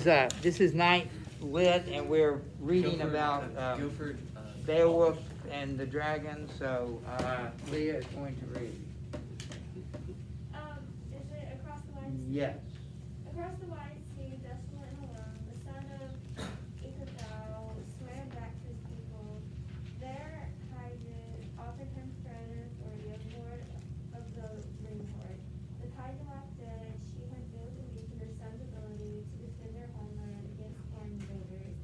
this is ninth lit, and we're reading Guilford, about Guilford, Beowulf and the dragon. So Leah is going to read. Is it across the wide sea? Yes. Across the wide sea, desolate and alone, the son of Ichabod swam back to his people. There Hagen offered him surrender for the lord of the rainforest. The Hagen dead, she had no belief in her son's ability to defend their homeland against foreign invaders.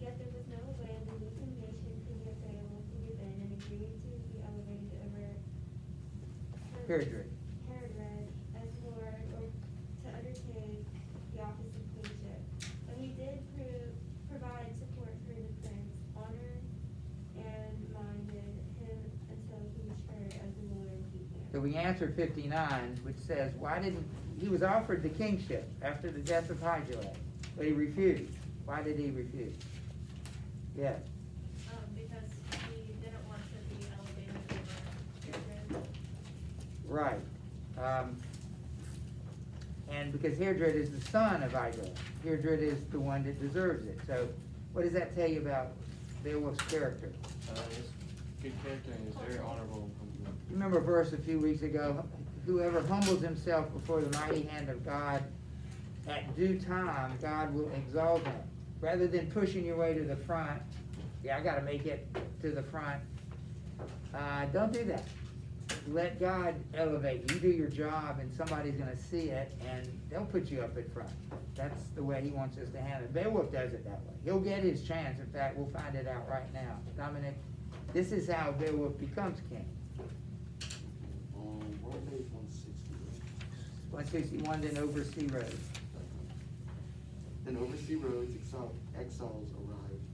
Yet there was no way the weakened nation could get Beowulf to give in and agree to be elevated over Herodred. Herodred as Lord, or to undertake the office of queenship. But he did provide support for the prince, honored and minded him until he matured as a ruler and keep So we answered 59, which says, why didn't he was offered the kingship after the death of Hagelad, but he refused. Why did he refuse? Yes. Because he didn't want to be elevated over Herodred. Right. And because Herodred is the son of Hagelad. Herodred is the one that deserves it. So what does that tell you about Beowulf's character? He's good character and he's very honorable. Remember a verse a few weeks ago, whoever humbles himself before the mighty hand of God, at due time, God will exalt him. Rather than pushing your way to the front, yeah, I got to make it to the front. Don't do that. Let God elevate you. You do your job, and somebody's going to see it, and they'll put you up in front. That's the way he wants us to handle it. Beowulf does it that way. He'll get his chance. In fact, we'll find it out right now. Dominic, this is how Beowulf becomes king. World page 160. 161, then oversea road. Then oversea roads, exiles arrived,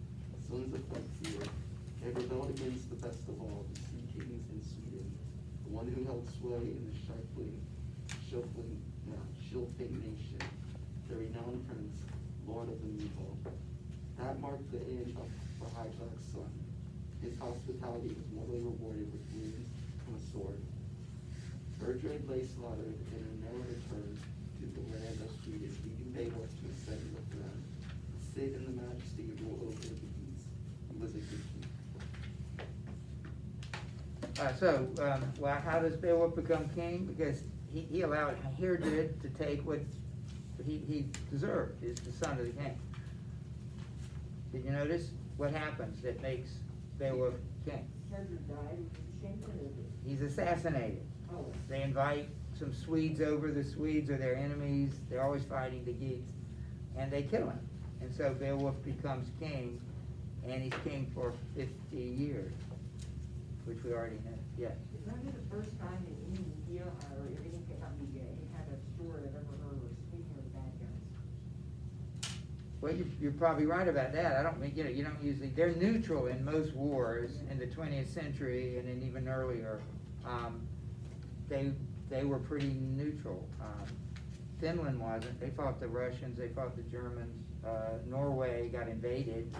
sons of fear. They rebelled against the best of all, the sea kings in Sweden, the one who held sway in the Schilfing nation, the renowned prince, lord of the Nihal. That marked the end for Hagelac's son. His hospitality was mortally rewarded with wounds from a sword. Herodred lay slaughtered and never returned to the land of Sweden, leaving Beowulf to ascend the throne, sit in the majesty and rule over the beasts. He was a good king. Well, how does Beowulf become king? Because he allowed Herodred to take what he deserved, is the son of the king. Did you notice what happens that makes Beowulf king? Herodred died, He's assassinated. Oh. They invite some Swedes over. The Swedes are their enemies. They're always fighting the Geats. And they kill him. And so Beowulf becomes king, and he's king for 50 years, which we already know. Yes. It's not the first time in India or anything, not media, any kind of story I've ever heard was speaking of the bad guys. Well, you're probably right about that. I don't mean, you don't usually, they're neutral in most wars in the 20th century and then even earlier. They were pretty neutral. Finland wasn't. They fought the Russians, they fought the Germans. Norway got invaded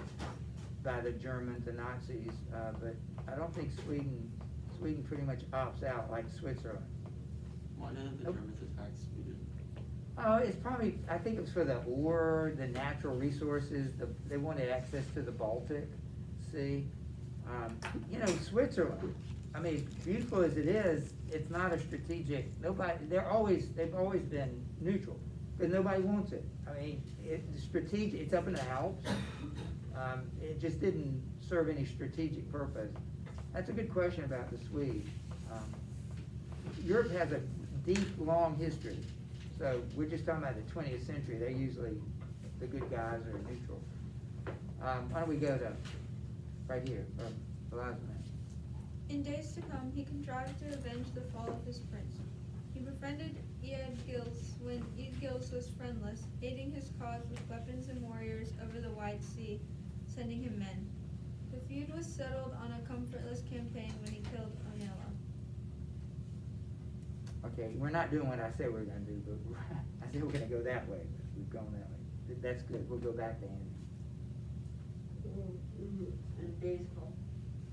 by the Germans, the Nazis, but I don't think Sweden pretty much opts out like Switzerland. Why didn't the Germans attack Sweden? Oh, it's probably, I think it was for the ore, the natural resources, they wanted access to the Baltic Sea. Switzerland, I mean, beautiful as it is, it's not a strategic, they've always been neutral, because nobody wants it. I mean, it's strategic, it's up in the Alps, it just didn't serve any strategic purpose. That's a good question about the Swedes. Europe has a deep, long history. So we're just talking about the 20th century. They're usually the good guys are neutral. Why don't we go to right here, Eliza. In days to come, he contrived to avenge the fall of his prince. He befriended Eadgils when Eadgils was friendless, aiding his cause with weapons and warriors over the wide sea, sending him men. The feud was settled on a comfortless campaign when he killed Onela. Okay, we're not doing what I said we were going to do, but I said we're going to go that way. But we've gone that way. That's good. We'll go back to Andy. And days come,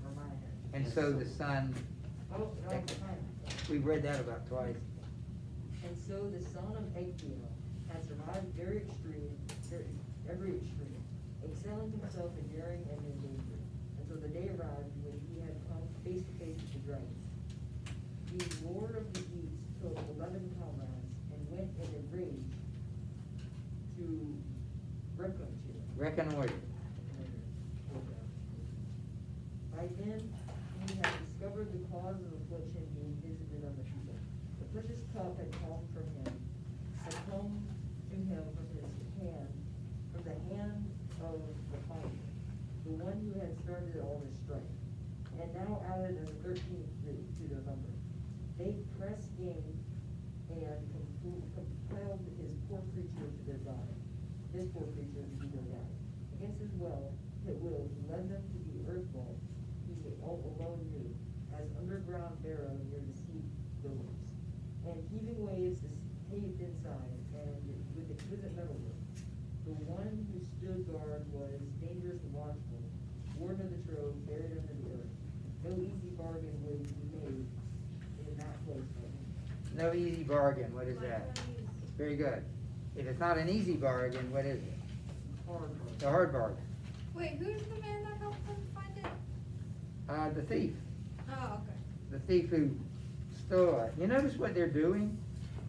remind her. And so the son, Oh, no, it's fine. we've read that about twice. And so the son of Achiel has arrived very extreme, every extreme, excelling himself in daring and in danger, until the day arrived when he had come face to face with the dragon. The Lord of the East killed 11 comrades and went in a rage to Reconnoiter. By then, he had discovered the cause of affliction being visited on the people. The precious cup had come to him from the hand of the fighter, the one who had started all this strife, and now added as a 13th to their number. They pressed in and compelled his poor creature to their God. His poor creature to be their God. Against his will, he led them to the earth vault he alone knew, as underground barrow near the sea billows. And heaving waves caved inside, and with exquisite metalwork. The one who stood guard was dangerous and watchful, warden of the trove, buried under the earth. No easy bargain would be made in that place by him. No easy bargain, what is that? Very good. If it's not an easy bargain, what is it? Hard. It's a hard bargain. Wait, who's the man that helped them find it? The thief. Oh, okay. The thief who stole it. You notice what they're doing?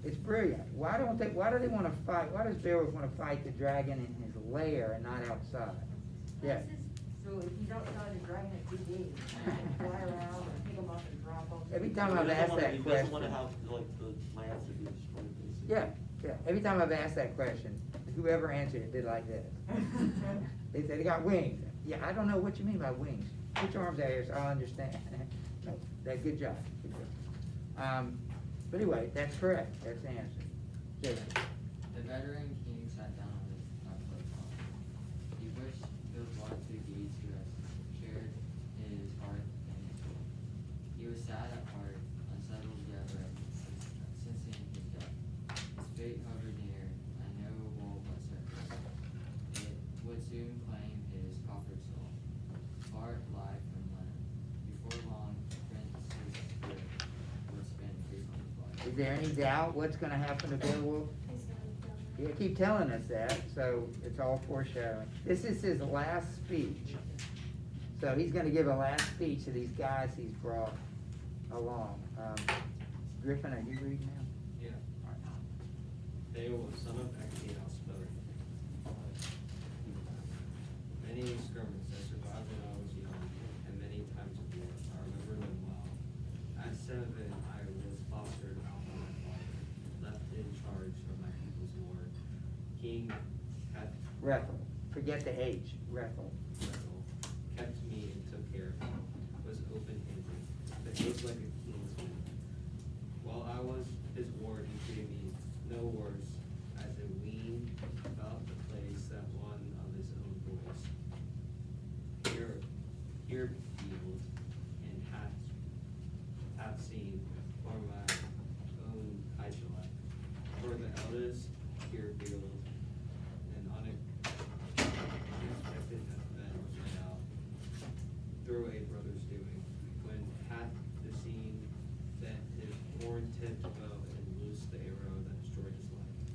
It's brilliant. Why do they want to fight? Why does Beowulf want to fight the dragon in his lair and not outside? Yeah. So if he's outside, the dragon has big wings, and fly around and pick him up and drop them. Every time I've He doesn't asked wanna- that He doesn't wanna question. have, like, the lands to be destroyed, basically. Yeah, yeah. Every time I've asked that question, whoever answered it did like this. They said they got wings. Yeah, I don't know what you mean by wings. Put your arms out here so I understand. No, good job. Good job. But anyway, that's correct. That's the answer. Jason. The veteran king sat down on his upper throne. He wished those lofty deeds who had shared his heart and his soul. He was sad at heart, unsettled yet ready, sensing his death. His fate hovered near, and no woe but certain. It would soon claim his coffered soul, far life from land. Before long, the prince's spirit would spin free from his body. Is there any doubt what's going to happen to Beowulf? You keep telling us that, so it's all foreshadowing. This is his last speech. So he's going to give a last speech to these guys he's brought along. Griffin, are you reading now? Yeah. Beowulf, son of Ecgtheow, spoke. Many skirmishes I survived when I was young, and many times of war. I remember them well. At 7, I was fostered out by my father, left in charge of my people's war. King Rethel. Forget the H. Rethel. Ethel kept me and took care of me, was open-handed, behaved like a kinsman. While I was his ward, he treated me no worse, as a wean about the place that one of his own boys. Here field and hath seen for my own Aishalak. For the eldest here field an unexpected event was made out through a brother's doing, when hath the scene that his horn tipped bow and loosed the arrow that destroyed his life.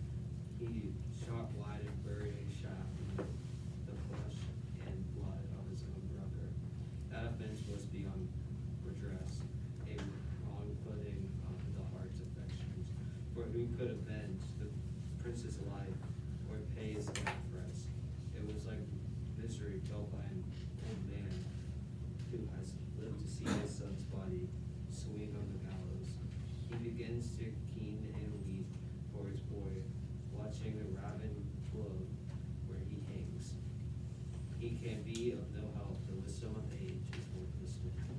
He shot wide and buried a shaft in the flesh and blood of his own brother. That offense was beyond redress, a wrong footing of the heart's affections. For who could avenge the prince's life or pay his debt price? It was like misery felt by an old man who has lived to see his son's body swing on the gallows. He begins to keen and weep for his boy, watching the raven flow where he hangs. He can be of no help. The wisdom of age is worthless to him.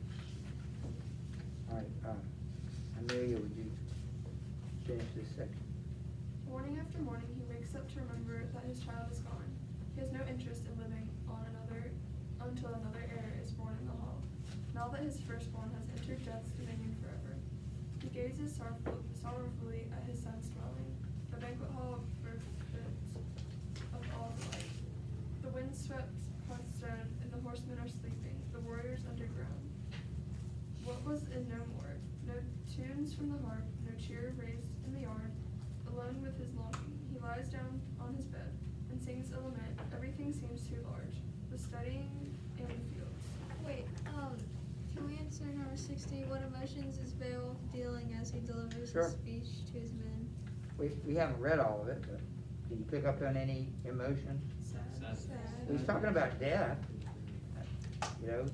All right. Amelia, would you finish this section? Morning after morning, he wakes up to remember that his child is gone. He has no interest in living on until another heir is born in the hall. Now that his firstborn has entered death's dominion forever, he gazes sorrowfully at his son's dwelling, a banquet hall of births of all delight. The wind-swept hearthstone and the horsemen are sleeping, the warriors underground. What was in no more? No tunes from the harp, no cheer raised in the yard. Alone with his longing, he lies down on his bed and sings a lament. Everything seems too large. The studying and the fields. Wait, can we answer number 60? What emotions is Beowulf dealing as he delivers Sure. his speech to his men? We haven't read all of it, but did you pick up on any emotion? Sad. He's talking about death. You know,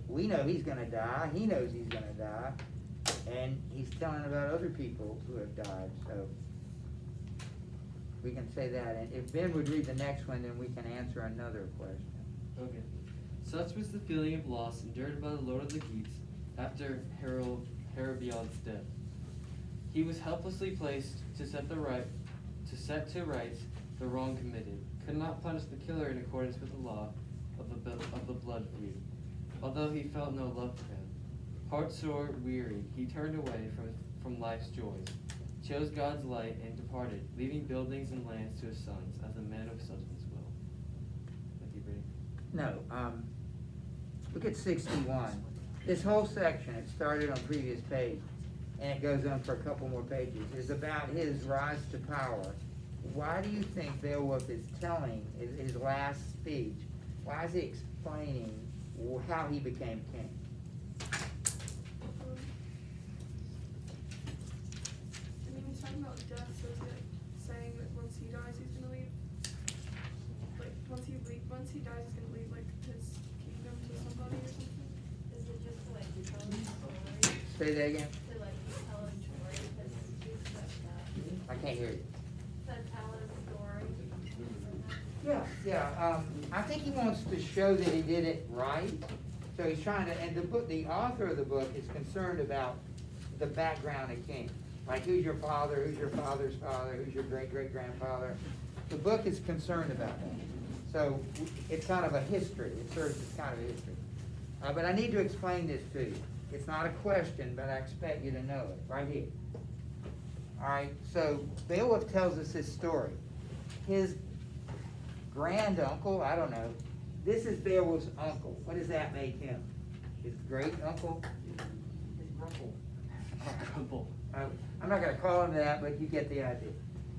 we know he's gonna die, he knows he's gonna die, and he's telling about other people who have died, so we can say that. And if Ben would read the next one, then we can answer another question. Okay. Such was the feeling of loss endured by the Lord of the Geats after Herobeald's death. He was helplessly placed to set to rights the wrong committed, could not punish the killer in accordance with the law of the blood feud, although he felt no love for him. Heart sore wearied, he turned away from life's joys, chose God's light, and departed, leaving buildings and lands to his sons, as a man of substance will. Thank you, Brady. No, look at 61. This whole section, it started on previous page, and it goes on for a couple more pages, is about his rise to power. Why do you think Beowulf is telling his last speech? Why is he explaining how he became king? I mean, he's talking about death, so is it saying that once he dies, he's gonna leave? Like, once he dies, he's gonna leave, like, his kingdom to somebody or something? Is it just to like tell a story? Say that again? To like tell a story, because he's like that. I can't hear you. To tell a story. Yeah, I think he wants to show that he did it right. So he's trying to, and the author of the book is concerned about the background of kings. Like who's your father, who's your father's father, who's your great-great-grandfather. The book is concerned about that. So it's kind of a history. It serves as kind of a history. But I need to explain this to you. It's not a question, but I expect you to know it, right here. All right, so Beowulf tells us his story. His granduncle, I don't know, this is Beowulf's uncle. What does that make him? His great uncle? His grumble. Grumble. I'm not gonna call him that, but you get the idea.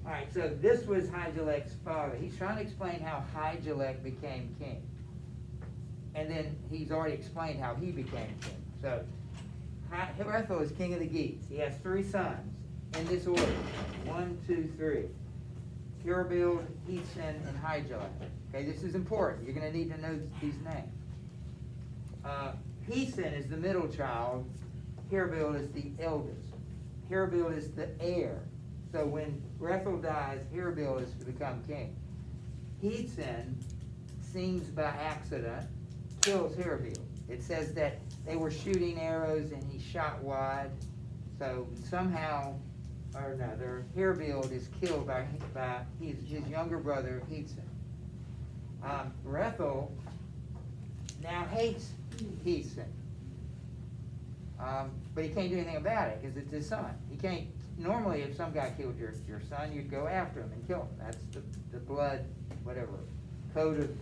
All right, so this was Hygelac's father. He's trying to explain how Hygelac became king. And then he's already explained how he became king. So, Hrethel is king of the Geats. He has 3 sons in this order. 1, 2, 3. Herobeald, Ethan, and Hygelac. Okay, this is important. You're gonna need to know these names. Heathen is the middle child. Herobeald is the eldest. Herobeald is the heir. So when Hrethel dies, Herobeald is to become king. Heathen seems by accident, kills Herobeald. It says that they were shooting arrows and he shot wide. So somehow or another, Herobeald is killed by his younger brother, Heathen. Hrethel now hates Heathen. But he can't do anything about it because it's his son. He can't, normally if some guy killed your son, you'd go after him and kill him. That's the blood, whatever, code of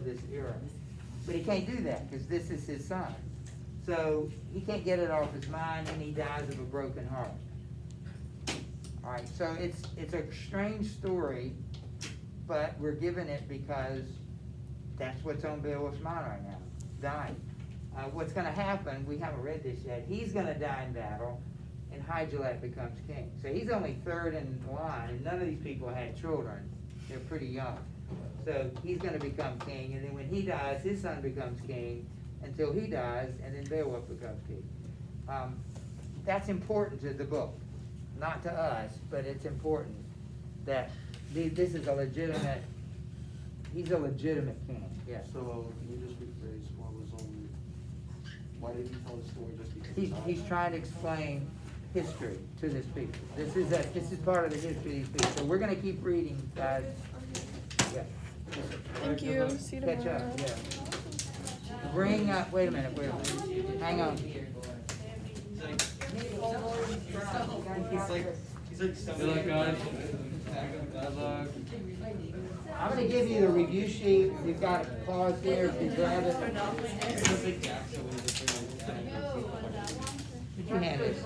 this era. But he can't do that because this is his son. So he can't get it off his mind and he dies of a broken heart. All right, so it's a strange story, but we're given it because that's what's on Beowulf's mind right now, dying. What's going to happen, we haven't read this yet, he's going to die in battle, and Hygelac becomes king. So he's only 3rd in line, and none of these people had children. They're pretty young. So he's going to become king, and then when he dies, his son becomes king until he dies, and then Beowulf becomes king. That's important to the book. Not to us, but it's important that this is a legitimate, he's a legitimate king, yes. So, can you just rephrase why did he tell the story just because? He's trying to explain history to this people. This is part of the history of these people. So we're gonna keep reading, guys. Yeah. Thank you, see you tomorrow. Catch up, yeah. Bring up, wait a minute, hang on. He's like Good luck, guys. Good luck. I'm gonna give you the review sheet. We've got a clause here, if you grab it. Could you hand this?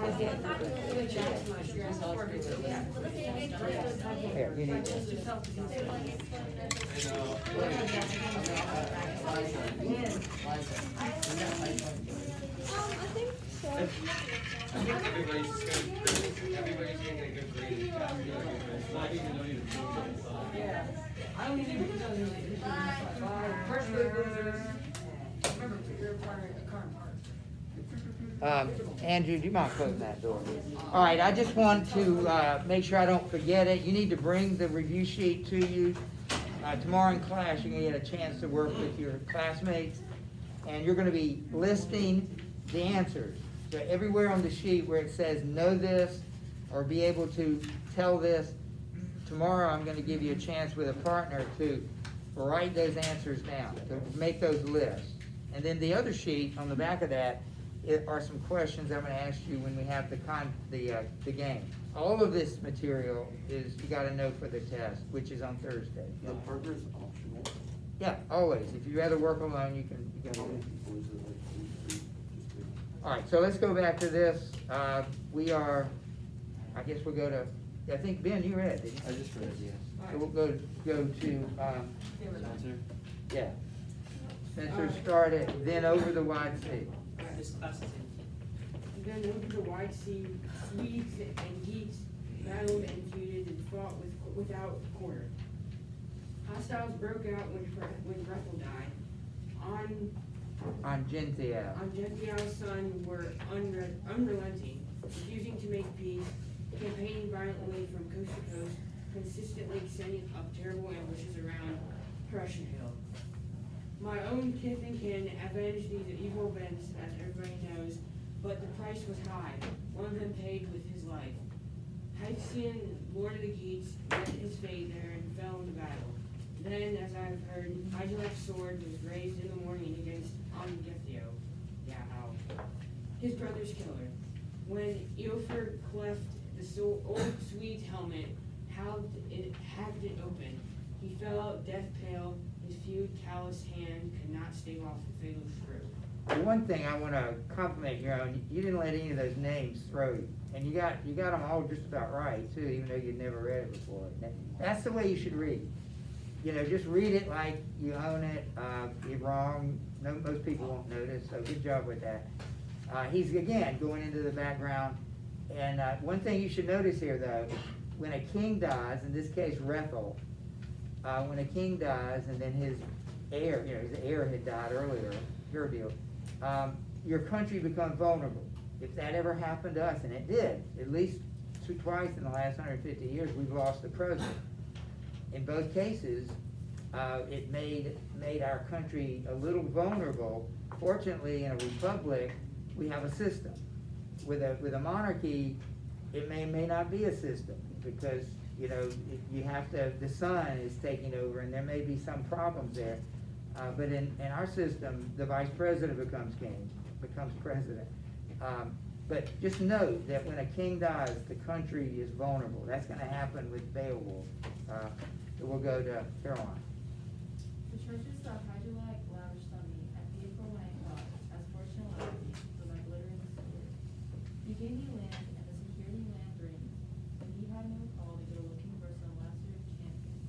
Here, you need this. I think so. I think everybody's just gonna, everybody's gonna get a good grade in the test. Not even though you. I don't even first grade losers. Remember, you're requiring a current part. Andrew, do you mind closing that door? All right, I just want to make sure I don't forget it. You need to bring the review sheet to you. Tomorrow in class, you're gonna get a chance to work with your classmates, and you're gonna be listing the answers. So everywhere on the sheet where it says know this, or be able to tell this, tomorrow I'm gonna give you a chance with a partner to write those answers down, to make those lists. And then the other sheet on the back of that are some questions I'm gonna ask you when we have the game. All of this material is, you gotta know for the test, which is on Thursday. The partner's optional. Yeah, always. If you'd rather work alone, you can do it. Or is it like 2, 3, just 3? All right, so let's go back to this. We are, I guess we'll go to, I think, Ben, you read, didn't you? I just read, yes. So we'll go to, Spencer? yeah. Spencer started, then over the wide sea. Then over the wide sea, Swedes and Geats battled and feuded and fought without quarter. Hostiles broke out when Hrethel died. On Gentile. On Gentile's son were unrelenting, refusing to make peace, campaigning violently from coast to coast, consistently setting up terrible ambushes around Prussian Hill. My own kith and kin avenged these evil events, as everybody knows, but the price was high. One of them paid with his life. Hypsien, Lord of the Geats, met his fate there and fell in the battle. Then, as I have heard, Agilec's sword was raised in the morning against Angethio, his brother's killer. When Eofor cleft the old Swede's helmet, hacked it open. He fell out death pale. His few calloused hand could not stave off the fatal screw. One thing I want to compliment you on, you didn't let any of those names throw you. And you got them all just about right, too, even though you'd never read it before. That's the way you should read. You know, just read it like you own it. You're wrong. Most people won't notice, so good job with that. He's, again, going into the background. And one thing you should notice here, though, when a king dies, in this case Hrethel, when a king dies and then his heir, his heir had died earlier, Herabiel, your country becomes vulnerable. If that ever happened to us, and it did, at least twice in the last 150 years, we've lost the president. In both cases, it made our country a little vulnerable. Fortunately, in a republic, we have a system. With a monarchy, it may not be a system, because you have to, the son is taking over, and there may be some problems there. But in our system, the vice president becomes president. But just note that when a king dies, the country is vulnerable. That's going to happen with Beowulf. We'll go to Caroline. The churches of Hydrolite lavished on me, I paid for my thought, as fortune allowed me, for my glittering sword. He gave me land and the security land brings, but he had no call to go looking for some lesser champion.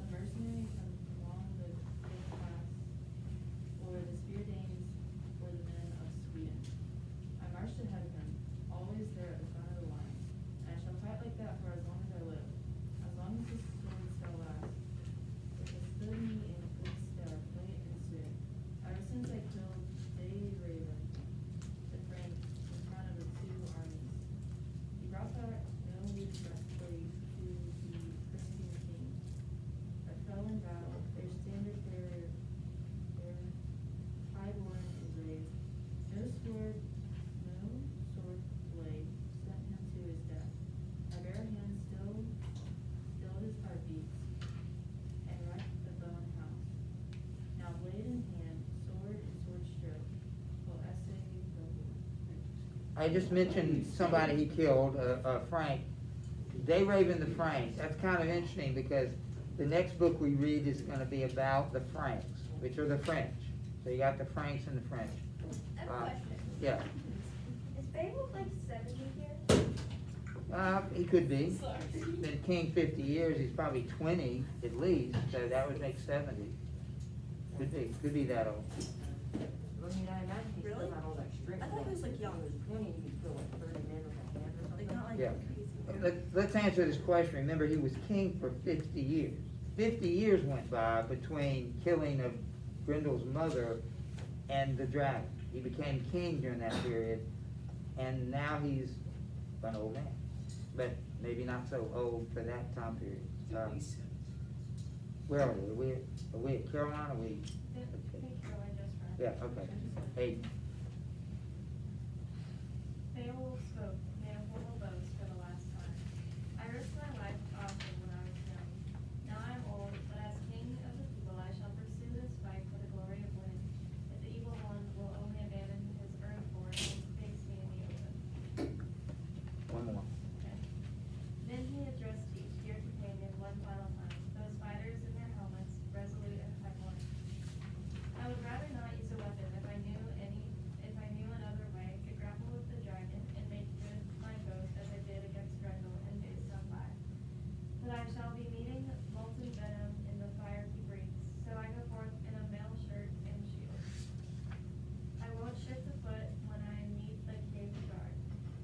A mercenary from among the fifth class, or the spear dames, or the men of Sweden. I marched ahead of him, always there at the front of the line, and I shall fight like that for as long as I live, as long as this sword shall last. It has stood me in good stead, late and soon, ever since I killed Day Raven, the Frank, in front of the two armies. He brought back no new breastplate to the Christian king. I fell in battle, their standard bearer, their highborn is raised. No sword blade sent him to his death. My bare hand stilled his heartbeats, and wrecked the bone house. Now blade in hand, sword and sword stroke, will essay the war. I just mentioned somebody he killed, Frank. Day Raven the Frank. That's kind of interesting, because the next book we read is going to be about the Franks, which are the French. So you got the Franks and the French. I have a question. Yeah. Is Babel's like 70 here. He could be. Been king 50 years, he's probably 20 at least, so that would make 70. Could be that old. I mean, I imagine he still Really? had all that strength. I thought he was, like, young. When he was 20, he could feel like 30 men with a hand or something. Like, not like Yeah. crazy. Let's answer this question. Remember, he was king for 50 years. 50 years went by between killing of Grendel's mother and the dragon. He became king during that period, and now he's an old man. But maybe not so old for that time period. At least Where are we? Are we at Carolina? Are we? Think Caroline just right. Yeah, okay. Hey, Beowulf spoke, made a horrible boast for the last time. I risked my life often when I was young. Now I am old, but as king of the people I shall pursue this fight for the glory of women, if the evil one will only abandon his earth fort and face me in the open. one more. Okay. Then he addressed each dear companion one final time, those fighters in their helmets, resolute and high-born. I would rather not use a weapon if I knew another way, could grapple with the dragon and make good my boast as I did against Grendel in days gone by. But I shall be meeting molten venom in the fire he breathes, so I go forth in a mail shirt and shield. I won't shift a foot when I meet the cave guard.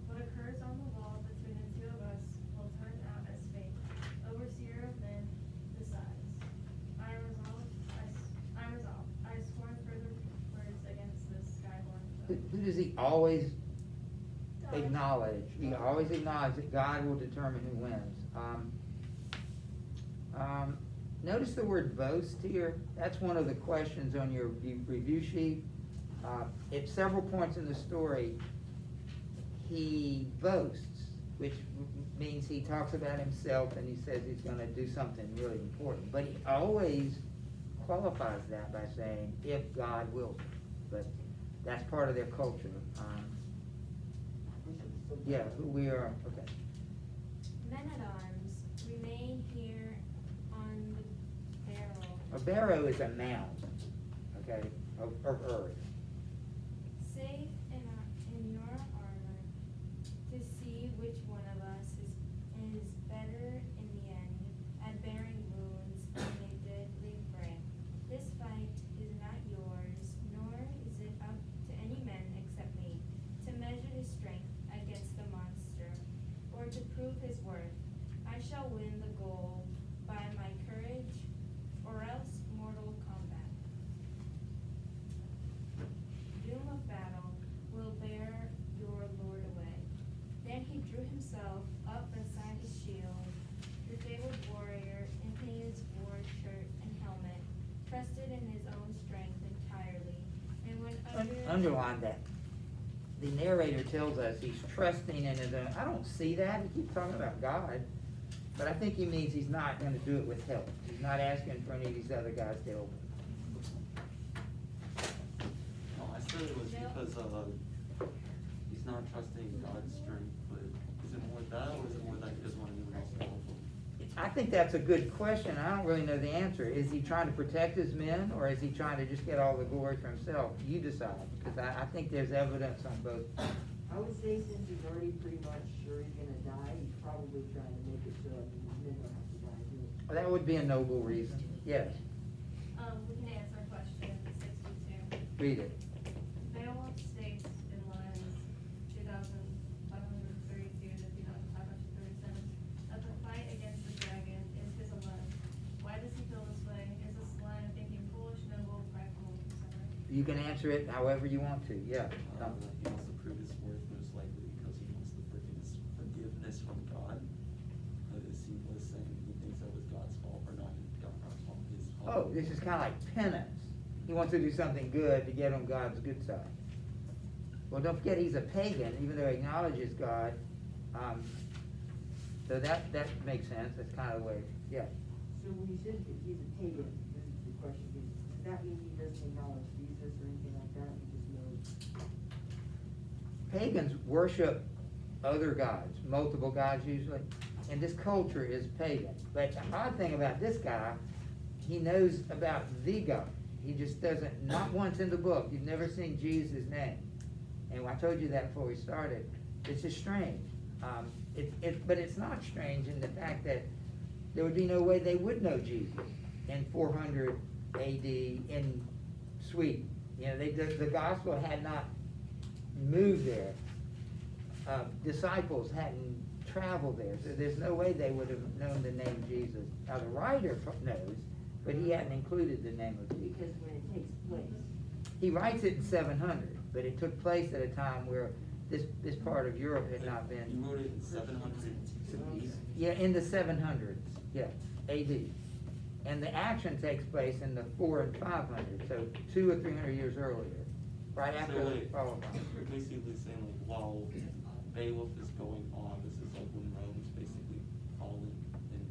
What occurs on the wall between the two of us will turn out as fate. Overseer of men decides. I resolve. I scorn further words against this skyborn foe. Who does he always acknowledge? He always acknowledges that God will determine who wins. Notice the word boast here. That's one of the questions on your review sheet. At several points in the story, he boasts, which means he talks about himself and he says he's going to do something really important. But he always qualifies that by saying, if God wills it. But that's part of their culture. Yeah, who we are, okay. Men at arms, remain here on the barrel. A barrow is a mound, okay, of earth. Safe in your armor, to see which one of us is better in the end at bearing wounds in a deadly fray. This fight is not yours, nor is it up to any man except me, to measure his strength against the monster, or to prove his worth. I shall win the goal by my courage, or else mortal combat. Doom of battle will bear your lord away. Then he drew himself up beside his shield, the fabled warrior in his war shirt and helmet, trusted in his own strength entirely, and when Underline that. The narrator tells us he's trusting in his own. I don't see that. He keeps talking about God. But I think he means he's not going to do it with help. He's not asking for any of these other guys to help him. No, I said it was because he's not trusting God's strength, but is it more that, or is it more that he doesn't want anyone else to help him? I think that's a good question. I don't really know the answer. Is he trying to protect his men, or is he trying to just get all the glory for himself? You decide, because I think there's evidence on both. I would say since he's already pretty much sure he's gonna die, he's probably trying to make it so his men don't have to die too. That would be a noble reason. Yes, We can answer question 62. read it. Beowulf states in lines 2,532 to 2,537 that the fight against the dragon is his alone. Why does he feel this way? Is this line of thinking foolish, noble, prideful, etc.? You can answer it however you want to, yeah. He wants to prove his worth most likely because he wants the forgiveness from God. As he was saying, he thinks that was God's fault, or not God's fault, his fault. Oh, this is kind of like penance. He wants to do something good to get on God's good side. Well, don't forget he's a pagan, even though he acknowledges God. So that makes sense. That's kind of the way, yeah. So when you said that he's a pagan, this is the question, does that mean he doesn't acknowledge Jesus or anything like that? He just knows? Pagans worship other gods, multiple gods usually, and this culture is pagan. But the odd thing about this guy, he knows about the God. He just doesn't, not once in the book, you've never seen Jesus' name. And I told you that before we started. It's just strange. But it's not strange in the fact that there would be no way they would know Jesus in 400 AD in Sweden. You know, the gospel had not moved there. Disciples hadn't traveled there, so there's no way they would have known the name Jesus. Now the writer knows, but he hadn't included the name of Jesus. Because when it takes place. He writes it in 700, but it took place at a time where this part of Europe had not You been. wrote it in 700 AD? Yeah, in the 700s, yeah, AD. And the action takes place in the 400 and 500, so 200 or 300 years earlier, right after So the wait, fall of Rome. you're basically saying like while Beowulf is going on, this is like when Rome's basically fallen and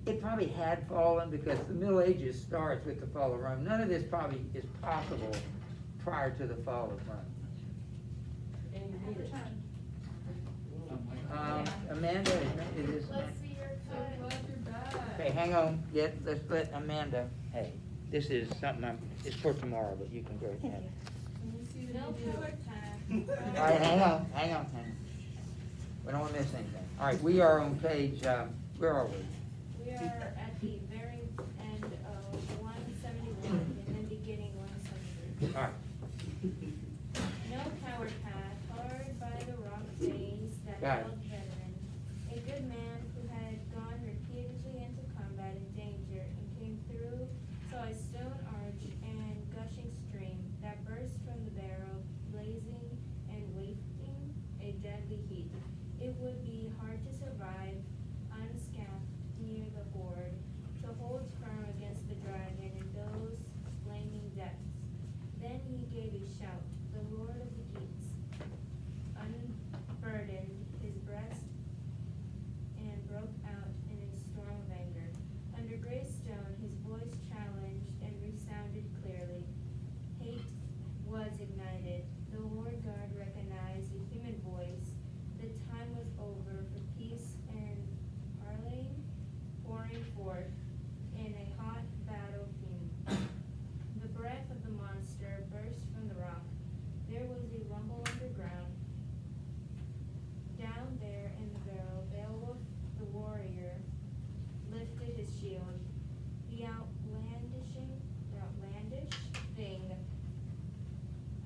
It probably had fallen because the Middle Ages starts with the fall of Rome. None of this probably is possible prior to the fall of Rome. And you read it. Amanda, is this? Let's see your cut. Okay, hang on. Let's let Amanda. Hey, this is something it's for tomorrow, but you can go ahead. No power time. All right, hang on. We don't want to miss anything. All right, we are on page. Where are we? We are at the very end of 171 and then beginning 173. All right. No coward path, hard by the rock face that Got it. held veteran. A good man who had gone repeatedly into combat in danger and came through, saw a stone arch and gushing stream that burst from the barrel, blazing and wafting a deadly heat. It would be hard to survive unscathed near the horde, to hold firm against the dragon in those flaming depths. Then he gave a shout. The Lord of the Geats unburdened his breast and broke out in a storm of anger. Under gray stone, his voice challenged and resounded clearly. Hate was ignited. The Lord God recognized a human voice. The time was over for peace and parleying, pouring forth in a hot battle fume. The breath of the monster burst from the rock. There was a rumble underground. Down there in the barrel, Beowulf the warrior lifted his shield. The outlandish thing.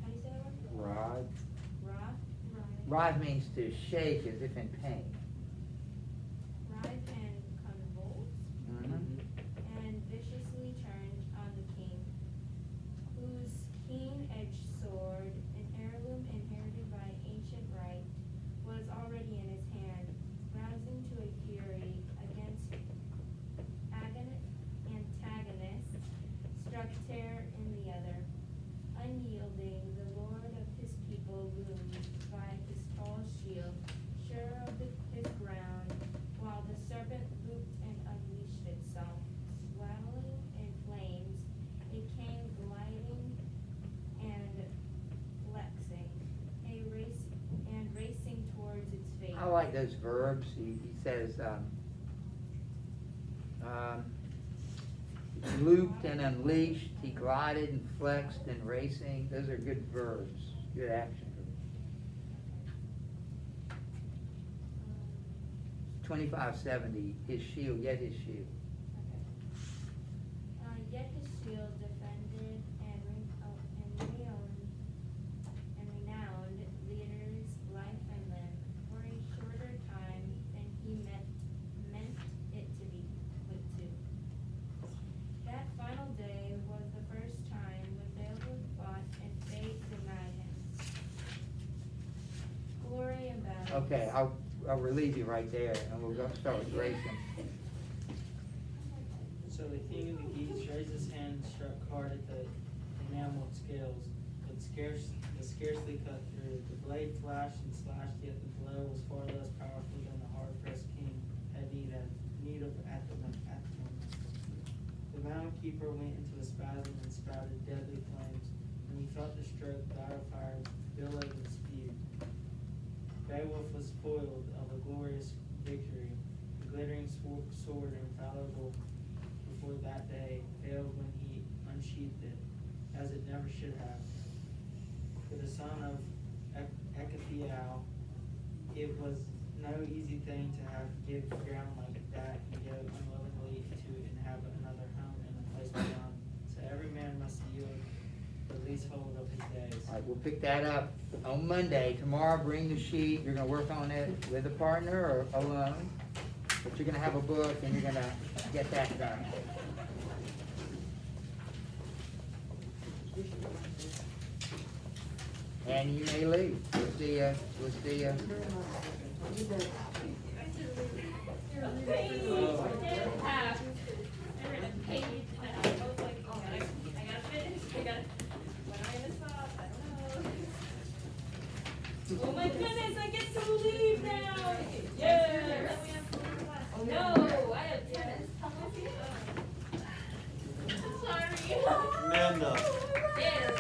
How do you say that word? Rod. Roth? Rod means to shake as if in pain. Writhe and convulse, and viciously turned on the king, whose keen-edged sword, an heirloom inherited by ancient right, was already in his hand, rousing to a fury against antagonist, struck terror in the other. Unyielding, the lord of his people loomed by his tall shield, sure of his ground, while the serpent looped and unleashed itself. Swelling in flames, it came gliding and flexing, racing towards its fate. I like those verbs. He says, looped and unleashed. He glided and flexed and racing. Those are good verbs. Good action verbs. 2570. His shield. Yet his shield. Yet his shield defended and renowned leaders' life and limb for a shorter time than he meant it to be put to. That final day was the first time when Beowulf fought and fate denied him. Glory and battle. Okay, I'll relieve you right there, and we'll start with racing. So the king of the geese raised his hand and struck hard at the enameled scales, but scarcely cut through. The blade flashed and slashed, yet the blow was far less powerful than the hard-pressed king had need of at the moment. The mountain keeper went into a spasm and spouted deadly flames. When he felt the stroke, battle fire billowed and spewed. Beowulf was spoiled of a glorious victory. The glittering sword, infallible before that day, failed when he unsheathed it, as it never should have. For the son of Ecathiel. It was no easy thing to have to give ground like that and go unwillingly to inhabit another home in a place beyond. So every man must yield the leasehold of his days. All right, we'll pick that up on Monday. Tomorrow, bring the sheet. You're gonna work on it with a partner or alone. But you're gonna have a book and you're gonna get that done. And you may leave. We'll see ya. We'll see ya. Oh my goodness, I get to leave now! Yes! No, I have tennis. Sorry. Amanda. Yes.